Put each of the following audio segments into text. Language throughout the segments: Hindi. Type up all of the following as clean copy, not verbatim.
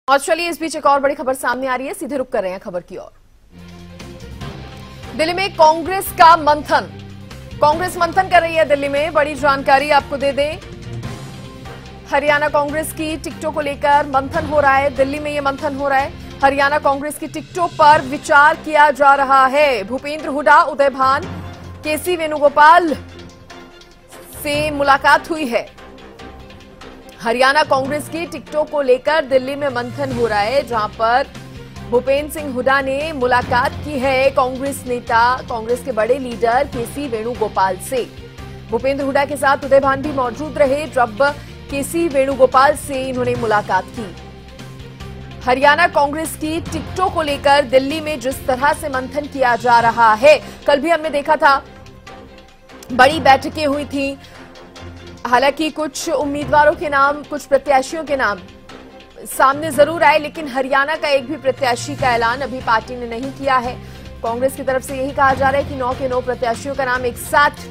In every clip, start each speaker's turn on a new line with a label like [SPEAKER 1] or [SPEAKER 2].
[SPEAKER 1] और चलिए इस बीच एक और बड़ी खबर सामने आ रही है, सीधे रुक कर रहे हैं खबर की ओर। दिल्ली में कांग्रेस का मंथन, कांग्रेस मंथन कर रही है दिल्ली में। बड़ी जानकारी आपको दे दें, हरियाणा कांग्रेस की टिकटों को लेकर मंथन हो रहा है। दिल्ली में यह मंथन हो रहा है। हरियाणा कांग्रेस की टिकटों पर विचार किया जा रहा है। भूपेंद्र हुड्डा, उदय भान, केसी वेणुगोपाल से मुलाकात हुई है। हरियाणा कांग्रेस की टिकटों को लेकर दिल्ली में मंथन हो रहा है, जहां पर भूपेंद्र सिंह हुड्डा ने मुलाकात की है कांग्रेस नेता, कांग्रेस के बड़े लीडर केसी वेणुगोपाल से। भूपेंद्र हुड्डा के साथ उदय भान भी मौजूद रहे जब केसी वेणुगोपाल से इन्होंने मुलाकात की। हरियाणा कांग्रेस की टिकटों को लेकर दिल्ली में जिस तरह से मंथन किया जा रहा है, कल भी हमने देखा था बड़ी बैठकें हुई थी। हालांकि कुछ उम्मीदवारों के नाम, कुछ प्रत्याशियों के नाम सामने जरूर आए, लेकिन हरियाणा का एक भी प्रत्याशी का ऐलान अभी पार्टी ने नहीं किया है। कांग्रेस की तरफ से यही कहा जा रहा है कि 9 के 9 प्रत्याशियों का नाम एक साथ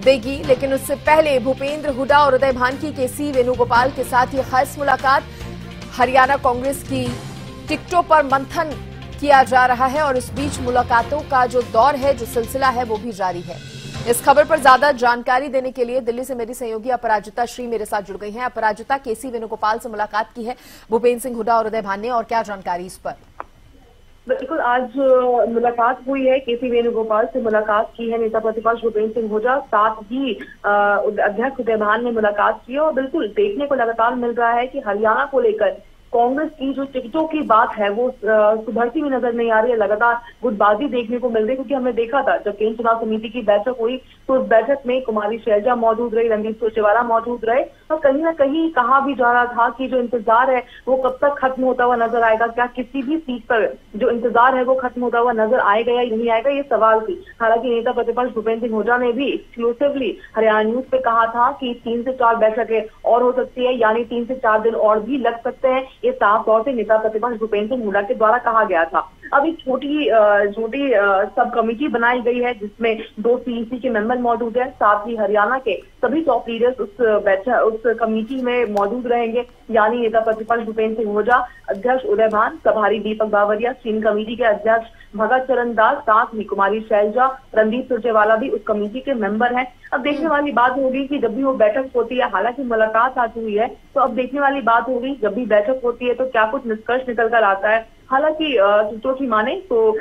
[SPEAKER 1] देगी, लेकिन उससे पहले भूपेंद्र हुड्डा और उदय भान की केसी वेणुगोपाल के साथ ये खास मुलाकात। हरियाणा कांग्रेस की टिकटों पर मंथन किया जा रहा है और इस बीच मुलाकातों का जो दौर है, जो सिलसिला है, वो भी जारी है। इस खबर पर ज्यादा जानकारी देने के लिए दिल्ली से मेरी सहयोगी अपराजिता श्री मेरे साथ जुड़ गई हैं। अपराजिता, केसी वेणुगोपाल से मुलाकात की है भूपेंद्र सिंह हुड्डा और उदय भान ने, और क्या जानकारी इस पर?
[SPEAKER 2] बिल्कुल, आज मुलाकात हुई है। केसी वेणुगोपाल से मुलाकात की है नेता प्रतिपक्ष भूपेंद्र सिंह हुड्डा, साथ ही अध्यक्ष उदय भान ने मुलाकात की। और बिल्कुल देखने को लगातार मिल रहा है कि हरियाणा को लेकर कांग्रेस की जो टिकटों की बात है वो सुधरती हुई नजर नहीं आ रही है। लगातार गुटबाजी देखने को मिल रही है, क्योंकि हमने देखा था जब केंद्र चुनाव समिति की बैठक हुई तो उस बैठक में कुमारी शैलजा मौजूद रही, रणदीप सुरजेवाला मौजूद रहे, और कहीं ना कहीं कहा भी जा रहा था कि जो इंतजार है वो कब तक खत्म होता हुआ नजर आएगा। क्या किसी भी सीट पर जो इंतजार है वो खत्म होता हुआ नजर आएगा या नहीं आएगा, ये सवाल थी। हालांकि नेता प्रतिपक्ष भूपेंद्र सिंह हुड्डा ने भी एक्सक्लूसिवली हरियाणा न्यूज पे कहा था कि 3 से 4 बैठकें और हो सकती है, यानी 3 से 4 दिन और भी लग सकते हैं। ये साफ तौर से नेता प्रतिपक्ष भूपेंद्र सिंह हुड्डा के द्वारा कहा गया था। अब एक छोटी सब कमेटी बनाई गई है, जिसमें 2 सीईसी के मेंबर मौजूद है, साथ ही हरियाणा के सभी टॉप लीडर्स उस कमेटी में मौजूद रहेंगे, यानी नेता प्रतिपक्ष भूपेंद्र सिंह हुड्डा, अध्यक्ष उदय भान, प्रभारी दीपक बावरिया, स्क्रीनिंग कमेटी के अध्यक्ष भगत चरण दास, साथ ही कुमारी शैलजा, रणदीप सुरजेवाला भी उस कमेटी के मेंबर हैं। अब देखने वाली बात होगी कि जब भी वो बैठक होती है, हालांकि मुलाकात आज हुई है, तो अब देखने वाली बात होगी जब भी बैठक होती है तो क्या कुछ निष्कर्ष निकल कर आता है। हालांकि सूत्रों की माने तो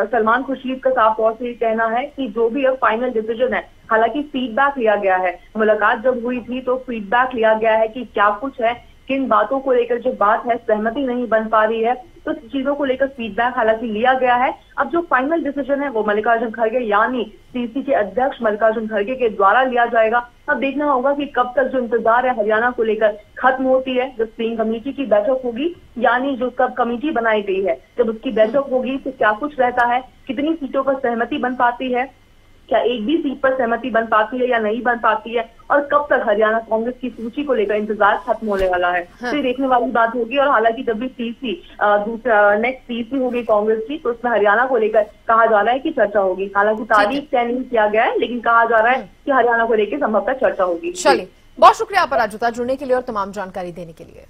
[SPEAKER 2] सलमान खुर्शीद का साफ तौर से कहना है कि जो भी अब फाइनल डिसीजन है, हालांकि फीडबैक लिया गया है। मुलाकात जब हुई थी तो फीडबैक लिया गया है कि क्या कुछ है, किन बातों को लेकर जो बात है सहमति नहीं बन पा रही है, तो चीजों को लेकर फीडबैक हालांकि लिया गया है। अब जो फाइनल डिसीजन है वो मल्लिकार्जुन खड़गे यानी सीसी के अध्यक्ष मल्लिकार्जुन खड़गे के द्वारा लिया जाएगा। अब देखना होगा कि कब तक जो इंतजार है हरियाणा को लेकर खत्म होती है। जब स्क्रीनिंग कमेटी की बैठक होगी, यानी जो सब कमेटी बनाई गई है, जब उसकी बैठक होगी तो क्या कुछ रहता है, कितनी सीटों पर सहमति बन पाती है, क्या एक भी सीट पर सहमति बन पाती है या नहीं बन पाती है, और कब तक हरियाणा कांग्रेस की सूची को लेकर इंतजार खत्म होने वाला है, तो देखने वाली बात होगी। और हालांकि जब भी नेक्स्ट सीसी होगी कांग्रेस की, तो उसमें हरियाणा को लेकर कहा जा रहा है कि चर्चा होगी। हालांकि तारीख तय नहीं किया गया है, लेकिन कहा जा रहा है कि हरियाणा को लेकर संभवतः चर्चा होगी।
[SPEAKER 1] चलिए, बहुत शुक्रिया अपराजिता जुड़ने के लिए और तमाम जानकारी देने के लिए।